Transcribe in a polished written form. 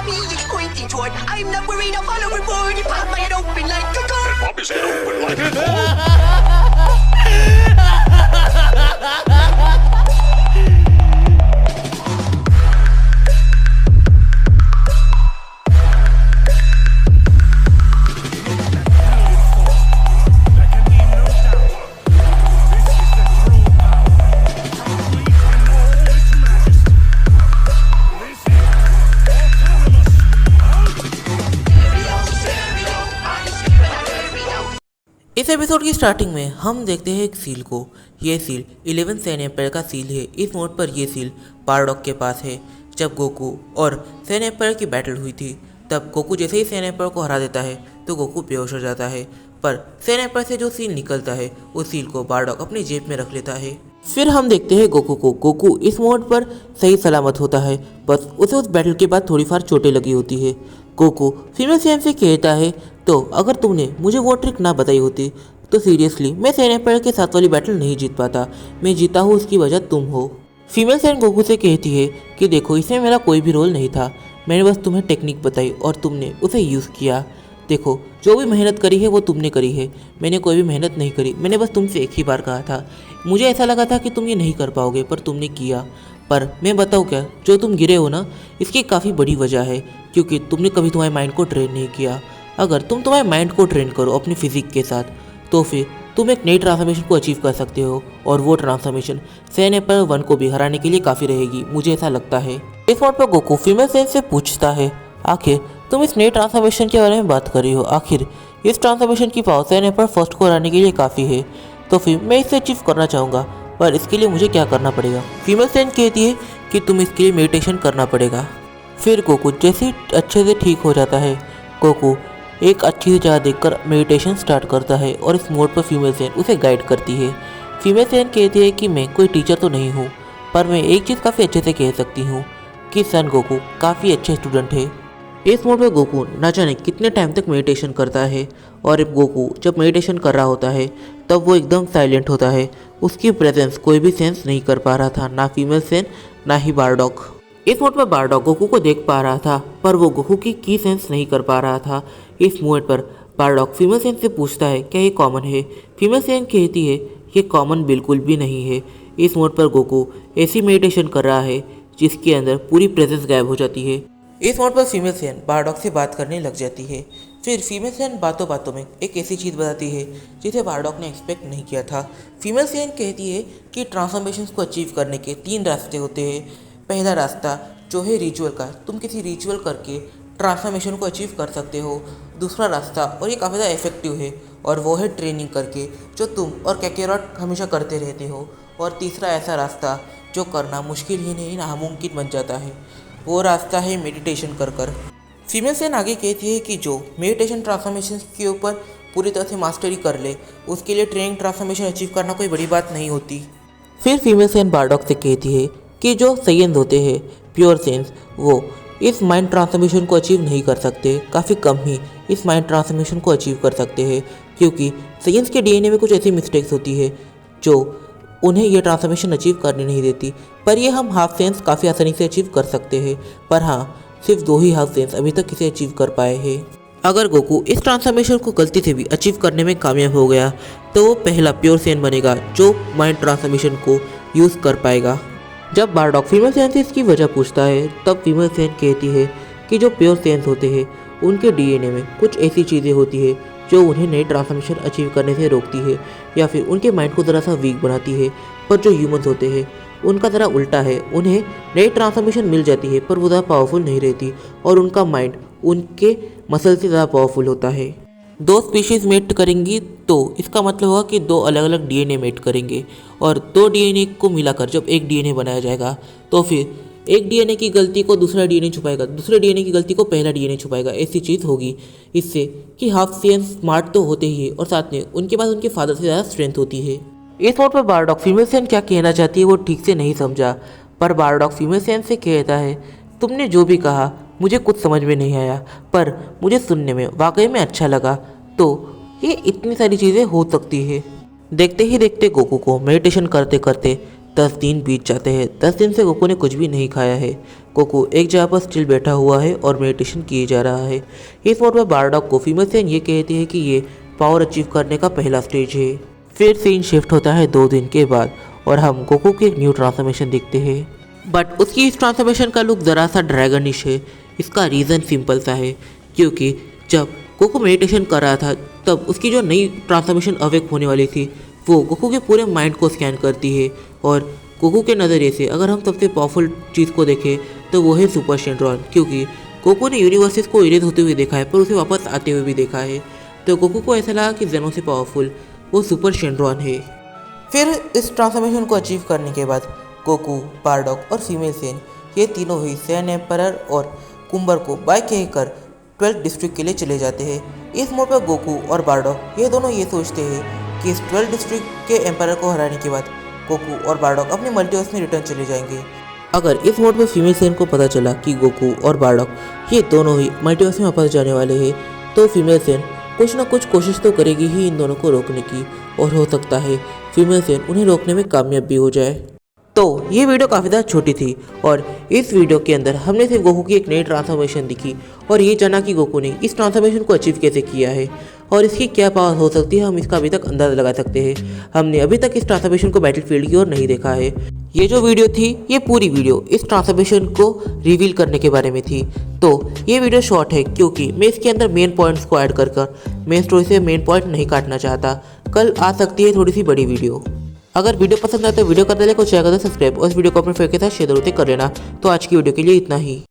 me it's pointing toward. I'm not worried, I'll follow reward. You pop my head open like a gun. Pop his head open like a gun. इस episode की starting में हम देखते हैं एक seal को। ये seal 11 San empire का सील है। इस मोड पर ये सील बारडॉक के पास है। जब गोकू और सैन एम्पायर की बैटल हुई थी तब गोकू जैसे ही सैन एम्पायर को हरा देता है तो गोकू बेहोश हो जाता है, पर सैन एम्पायर से जो सील निकलता है उस सील को बारडॉक अपनी जेब में रख लेता है। फिर हम देखते हैं गोकू को। गोकू इस मोड पर सही सलामत होता है, बस उसे उस बैटल के बाद थोड़ी फार चोटें लगी होती है। गोकू फीमेल सैन से कहता है, तो अगर तुमने मुझे वो ट्रिक ना बताई होती तो सीरियसली मैं सैन एम्पायर के साथ वाली बैटल नहीं जीत पाता। मैं जीता हूँ उसकी वजह तुम हो। फीमेल सैन गोकू से कहती है कि देखो, इसमें मेरा कोई भी रोल नहीं था, मैंने बस तुम्हें टेक्निक बताई और तुमने उसे यूज़ किया। देखो, जो भी मेहनत करी है वो तुमने करी है, मैंने कोई भी मेहनत नहीं करी। मैंने बस तुमसे एक ही बार कहा था, मुझे ऐसा लगा था कि तुम ये नहीं कर पाओगे पर तुमने किया। पर मैं बताऊँ क्या, जो तुम गिरे हो ना, इसकी काफ़ी बड़ी वजह है क्योंकि तुमने कभी तुम्हारे माइंड को ट्रेन नहीं किया। अगर तुम तुम्हारे माइंड को ट्रेन करो अपनी फिजिक के साथ तो फिर तुम एक नई ट्रांसफॉर्मेशन को अचीव कर सकते हो, और वो ट्रांसफॉर्मेशन सैन एम्पायर 1 को भी हराने के लिए काफ़ी रहेगी, मुझे ऐसा लगता है। इस मोड पर गोकू फीमेल सैन से पूछता है, आखिर तुम इस नई ट्रांसफॉर्मेशन के बारे में बात कर रही हो, आखिर इस ट्रांसफॉर्मेशन की पावर सैन एम्पायर 1 को हराने के लिए काफ़ी है, तो फिर मैं इसे अचीव करना चाहूँगा, पर इसके लिए मुझे क्या करना पड़ेगा। फीमेल सैन कहती है कि तुम इसके लिए मेडिटेशन करना पड़ेगा। फिर गोकू जैसे ही अच्छे से ठीक हो जाता है, गोकू एक अच्छी सी जगह देखकर मेडिटेशन स्टार्ट करता है और इस मोड पर फीमेल सैन उसे गाइड करती है। फीमेल सैन कहती है कि मैं कोई टीचर तो नहीं हूँ, पर मैं एक चीज़ काफ़ी अच्छे से कह सकती हूँ कि सन गोकू काफ़ी अच्छे स्टूडेंट है। इस मोड पर गोकू न जाने कितने टाइम तक मेडिटेशन करता है, और गोकू जब मेडिटेशन कर रहा होता है तब वो एकदम साइलेंट होता है। उसकी प्रेजेंस कोई भी सेंस नहीं कर पा रहा था, ना फीमेल सैन ना ही बारडॉक। इस मोड पर बारडॉक गोकू को देख पा रहा था, पर वो गोकू की सेंस नहीं कर पा रहा था। इस मोड पर बारडॉक फीमेल सैन से पूछता है, क्या ये कॉमन है? फीमेल सैन कहती है, ये कॉमन बिल्कुल भी नहीं है। इस मोड पर गोकू ऐसी मेडिटेशन कर रहा है जिसके अंदर पूरी प्रेजेंस गायब हो जाती है। इस मोड पर फीमेल सैन बारडॉक से बात करने लग जाती है। फिर फीमेल सैन बातों बातों में एक ऐसी चीज़ बताती है जिसे बारडॉक ने एक्सपेक्ट नहीं किया था। फीमेल सैन कहती है कि ट्रांसफॉर्मेशन को अचीव करने के 3 रास्ते होते हैं। पहला रास्ता जो है रिचुअल का, तुम किसी रिचुअल करके ट्रांसफॉर्मेशन को अचीव कर सकते हो। दूसरा रास्ता, और ये काफ़ी ज़्यादा इफेक्टिव है, और वो है ट्रेनिंग करके, जो तुम और कैकेरॉट हमेशा करते रहते हो। और तीसरा ऐसा रास्ता जो करना मुश्किल ही नहीं नामुमकिन बन जाता है, वो रास्ता है मेडिटेशन कर। फीमेल सैन आगे कहती है कि जो मेडिटेशन ट्रांसफॉर्मेशन के ऊपर पूरी तरह से मास्टरी कर ले, उसके लिए ट्रेनिंग ट्रांसफॉर्मेशन अचीव करना कोई बड़ी बात नहीं होती। फिर फीमेल सैन बारडॉक से कहती है कि जो सैयन होते हैं, प्योर सेंस, वो इस माइंड ट्रांसफॉर्मेशन को अचीव नहीं कर सकते। काफ़ी कम ही इस माइंड ट्रांसफॉर्मेशन को अचीव कर सकते हैं, क्योंकि सैयंस के डीएनए में कुछ ऐसी मिस्टेक्स होती है जो उन्हें ये ट्रांसफॉर्मेशन अचीव करने नहीं देती। पर ये हम हाफ सेंस काफ़ी आसानी से अचीव कर सकते हैं, पर हाँ, सिर्फ 2 ही हाफ सेंस अभी तक इसे अचीव कर पाए हैं। अगर गोकू इस ट्रांसफॉर्मेशन को गलती से भी अचीव करने में कामयाब हो गया तो वो पहला प्योर सैन बनेगा जो माइंड ट्रांसफॉर्मेशन को यूज़ कर पाएगा। जब बारडॉक फीमेल सैन से इसकी वजह पूछता है तब फीमेल सैन कहती है कि जो प्योर सैन्स होते हैं उनके डीएनए में कुछ ऐसी चीज़ें होती है जो उन्हें नई ट्रांसफॉर्मेशन अचीव करने से रोकती है, या फिर उनके माइंड को ज़रा सा वीक बनाती है। पर जो ह्यूमंस होते हैं उनका ज़रा उल्टा है, उन्हें नई ट्रांसफॉर्मेशन मिल जाती है पर वो ज़्यादा पावरफुल नहीं रहती, और उनका माइंड उनके मसल से ज़्यादा पावरफुल होता है। 2 स्पीशीज़ मेट करेंगी तो इसका मतलब होगा कि 2 अलग अलग डीएनए मेट करेंगे, और 2 डीएनए को मिलाकर जब एक डीएनए बनाया जाएगा तो फिर एक डीएनए की गलती को दूसरा डीएनए छुपाएगा, दूसरे डीएनए की गलती को पहला डीएनए छुपाएगा। ऐसी चीज़ होगी इससे कि हाफ सेंस स्मार्ट तो होते ही है, और साथ में उनके पास उनके फादर से ज़्यादा स्ट्रेंथ होती है। इस मोड पर बारडॉक फीमेल सैन क्या कहना चाहती है वो ठीक से नहीं समझा, पर बारडॉक फीमेल सैन से कहता है, तुमने जो भी कहा मुझे कुछ समझ में नहीं आया, पर मुझे सुनने में वाकई में अच्छा लगा। तो ये इतनी सारी चीज़ें हो सकती है। देखते ही देखते गोकू को मेडिटेशन करते करते 10 दिन बीत जाते हैं। 10 दिन से गोकू ने कुछ भी नहीं खाया है। गोकू एक जगह पर स्टिल बैठा हुआ है और मेडिटेशन किए जा रहा है। इस मोड में बारडॉग को फीमेल सेन ये कहती है कि ये पावर अचीव करने का पहला स्टेज है। फिर सीन शिफ्ट होता है 2 दिन के बाद और हम गोकू की एक न्यू ट्रांसफॉर्मेशन देखते हैं। बट उसकी इस ट्रांसफॉर्मेशन का लुक ज़रा सा ड्रैगनिश है। इसका रीज़न सिंपल सा है, क्योंकि जब गोकू मेडिटेशन कर रहा था तब उसकी जो नई ट्रांसफॉर्मेशन अवेक होने वाली थी वो गोकू के पूरे माइंड को स्कैन करती है। और गोकू के नज़रिए से अगर हम सबसे पावरफुल चीज़ को देखें तो वो है सुपर शेंड्रॉन, क्योंकि गोकू ने यूनिवर्सेस को इरेज होते हुए देखा है पर उसे वापस आते हुए भी देखा है। तो गोकू को ऐसा लगा कि जेनो से पावरफुल वो सुपर शेंड्रॉन है। फिर इस ट्रांसफॉर्मेशन को अचीव करने के बाद गोकू, बारडॉग और फीमेल सेन ये तीनों ही सैन एम्परर और कुम्बर को बाय कहकर 12th डिस्ट्रिक्ट के लिए चले जाते हैं। इस मोड पर गोकू और बारडॉग ये दोनों ये सोचते हैं कि इस 12th डिस्ट्रिक्ट के एम्परर को हराने के बाद गोकू और बारडॉग अपने मल्टीवर्स में रिटर्न चले जाएंगे। अगर इस मोड में फीमेल सेन को पता चला कि गोकू और बारडॉग ये दोनों ही मल्टीवर्स में वापस जाने वाले हैं तो फीमेल सेन कुछ ना कुछ कोशिश तो करेगी ही इन दोनों को रोकने की, और हो सकता है फीमेल सेन उन्हें रोकने में कामयाब भी हो जाए। तो ये वीडियो काफ़ी ज़्यादा छोटी थी और इस वीडियो के अंदर हमने सिर्फ गोकू की एक नई ट्रांसफॉर्मेशन दिखी और ये जाना कि गोकू ने इस ट्रांसफॉर्मेशन को अचीव कैसे किया है और इसकी क्या पावर हो सकती है हम इसका अभी तक अंदाज़ा लगा सकते हैं। हमने अभी तक इस ट्रांसफॉर्मेशन को बैटलफील्ड की ओर नहीं देखा है। ये जो वीडियो थी ये पूरी वीडियो इस ट्रांसफॉर्मेशन को रिवील करने के बारे में थी। तो ये वीडियो शॉर्ट है क्योंकि मैं इसके अंदर मेन पॉइंट्स को ऐड कर मेन स्टोरी से मेन पॉइंट नहीं काटना चाहता। कल आ सकती है थोड़ी सी बड़ी वीडियो। अगर वीडियो पसंद आए तो वीडियो कर दे, को शेयर कर दे, सब्सक्राइब और इस वीडियो को अपने फ्रेंड के साथ शेयर जरूर कर लेना। तो आज की वीडियो के लिए इतना ही।